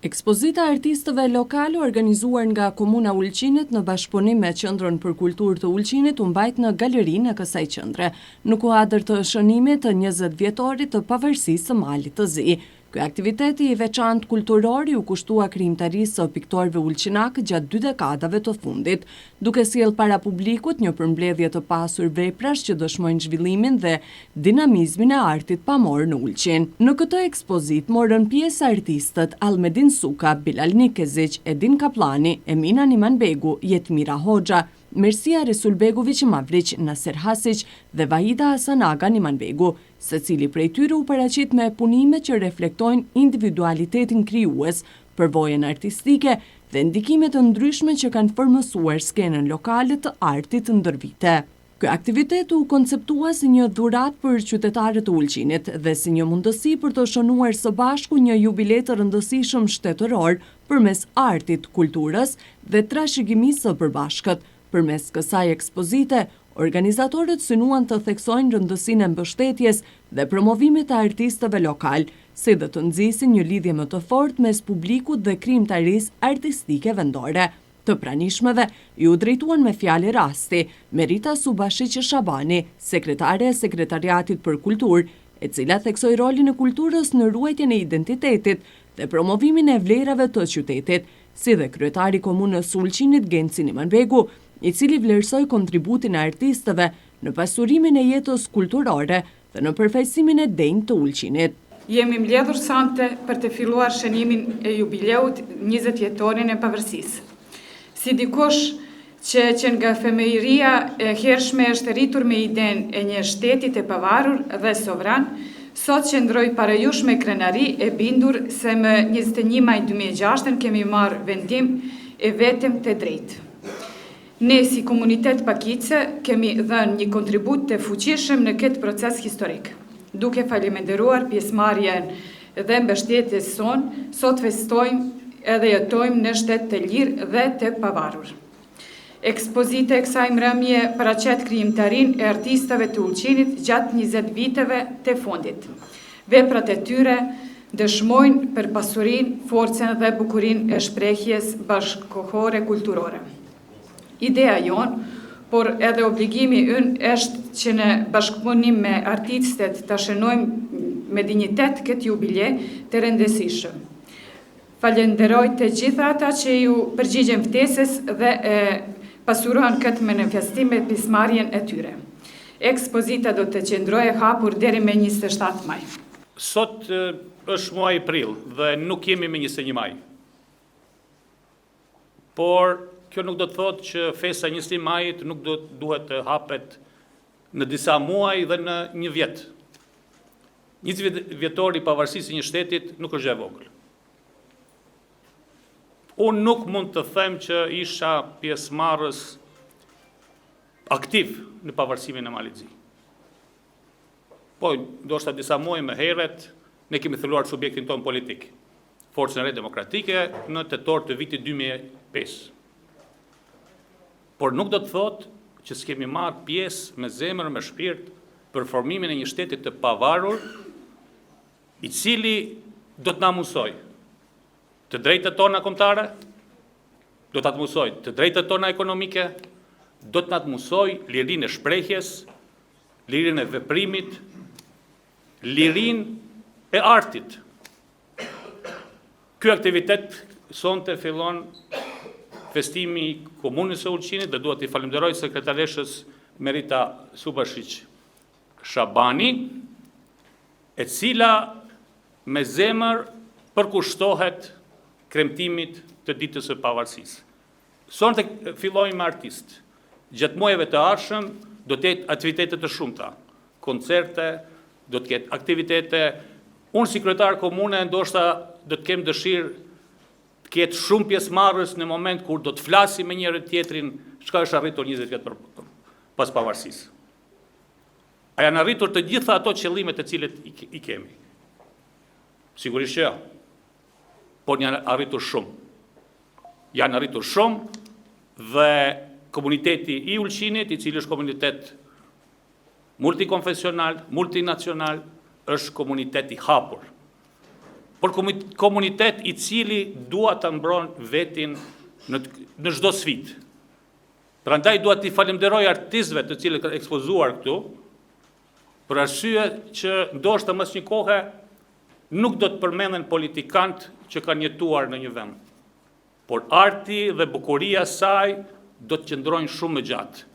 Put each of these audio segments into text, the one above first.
Ekspozita e artistëve lokale organizuar nga Komuna Ulqinit në bashkëpunim me Qendrën për Kulturë të Ulqinit u mbajt në galerinë e kësaj qendre, në kuadër të shënimit të 20 vjetorit të pavarësisë së Malit të Zi. Ky aktiviteti i veçantë kulturor u kushtua krijimtarisë së piktorëve ulqinak gjatë 2 dekadave të fundit, duke sjellë para publikut një përmbledhje të pasur veprash që dëshmojnë zhvillimin dhe dinamizmin e artit pamor në Ulqin. Në këtë ekspozitë morën pjesë artistët Almedin Suka, Bilal Nikezic, Edin Kaplani, Emina Nimanbegu, Jetmira Hoxha, Mersia Resulbegović Mavrić, Naser Hasić dhe Vahida Hasanaga Nimanbegu, secili prej tyre u paraqit me punime që reflektojnë individualitetin krijues, përvojën artistike dhe ndikimet të ndryshme që kanë formësuar skenën lokale të artit ndër vite. Ky aktivitet u konceptua si një dhuratë për qytetarët e Ulqinit dhe si një mundësi për të shënuar së bashku një jubilet të rëndësishëm shtetëror përmes artit, kulturës dhe trashëgimisë së përbashkët. Përmes kësaj ekspozite, organizatorët synuan të theksojnë rëndësinë e mbështetjes dhe promovimit të artistëve lokal, si dhe të nxisin një lidhje më të fortë mes publikut dhe krijimtarisë artistike vendore. Të pranishmeve ju drejtuan me fjalë rasti Merita Subashiq Shabani, sekretare e Sekretariatit për Kulturë, e cila theksoi rolin e kulturës në ruajtjen e identitetit dhe promovimin e vlerave të qytetit, si dhe kryetari i Komunës së Ulqinit Genci Nimanbegu, i cili vlerësoi kontributin e artistëve në pasurimin e jetës kulturore dhe në përfaqësimin e denjtë të Ulqinit. Jemi mbledhur sante për të filluar shënimin e jubileut 20 vjetorin e pavarësisë. Si dikush që nga femëria e hershme është rritur me idenë e një shteti të pavarur dhe sovran, sot qëndroj para jush me krenari e bindur se më 21 maj 2006 kemi marrë vendim e vetëm të drejtë. Ne si komunitet Pakice kemi dhënë një kontribut të fuqishëm në këtë proces historik. Duke faleminderuar pjesëmarrjen dhe mbështetjes sonë, sot festojmë edhe jetojmë në shtet të lirë dhe të pavarur. Ekspozita e kësaj mbrëmje paraqet krijimtarinë e artistëve të Ulqinit gjatë 20 viteve të fundit. Veprat e tyre dëshmojnë për pasurinë, forcën dhe bukurinë e shprehjes bashkëkohore kulturore. Ideja jonë, por edhe obligimi ynë është që në bashkëpunim me artistët të shënojmë me dinjitet këtë jubilje të rëndësishëm. Falenderoj të gjitha ata që ju përgjigjen ftesës dhe pasuron këtë manifestim me pjesëmarrjen e tyre. Ekspozita do të qëndrojë hapur deri me 27 maj. Sot është muaj prill dhe nuk jemi me 21 maj. Por kjo nuk do të thotë që festa 20 majit nuk duhet të hapet në disa muaj dhe në një vjet. 20 vjetori i pavarësisë së një shtetit nuk është gjë e vogël. Unë nuk mund të them që isha pjesëmarrës aktiv në pavarësimin e Malit të Zi. Po, ndoshta disa muaj më herët ne kemi thelluar subjektin ton politik, Forcën e Re Demokratike, në tetor të vitit 2005. Por nuk do të thotë që s'kemi marrë pjesë me zemër, me shpirt, për formimin e një shteti të pavarur, i cili do të na mësoj të drejtat tona kombëtare, do të na mësoj të drejtat tona ekonomike, do të na mësoj lirinë e shprehjes, lirinë e veprimit, lirinë e artit. Ky aktivitet sonte fillon festimi i Komunës së Ulqinit dhe duhet t'i falenderoj sekretareshës Merita Subashiq Shabani, e cila me zemër përkushtohet kremtimit të ditës së pavarësisë. Sonte fillojmë me artist. Gjatë muajve të ardhshëm do të jetë aktivitete të shumta, koncerte, do të ketë aktivitete. Unë si kryetar komune ndoshta do të kem dëshirë ketë shumë pjesëmarrës në moment kur do të flasim me njëri tjetrin çka është arritur 20 vjet pas pavarësisë. A janë arritur të gjitha ato qëllimet të cilët i kemi? Sigurisht që jo, por janë arritur shumë. Janë arritur shumë dhe komuniteti i Ulqinit, i cili është komunitet multikonfesional, multinacional, është komunitet i hapur. por komunitet i cili dua të mbron vetin në çdo sfidë. Prandaj dua t'i falenderoj artistëve të cilët kanë ekspozuar këtu, për arsye që ndoshta më së një kohe nuk do të përmenden politikantë që kanë jetuar në një vend. Por arti dhe bukuria saj do të qëndrojnë shumë më gjatë.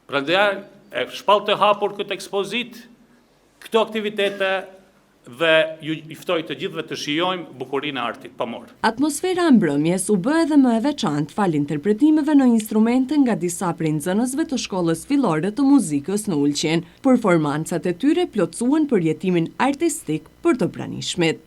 Prandaj e shpall të hapur këtë ekspozit, këto aktivitete dhe ju ftoj të gjithëve të shijojmë bukurinë e artit pamor. Atmosfera e mbrëmjes u bë edhe më e veçantë fal interpretimeve në instrumente nga disa prej nxënësve të shkollës fillore të muzikës në Ulqin. Performancat e tyre plotësuan përjetimin artistik për të pranishmit.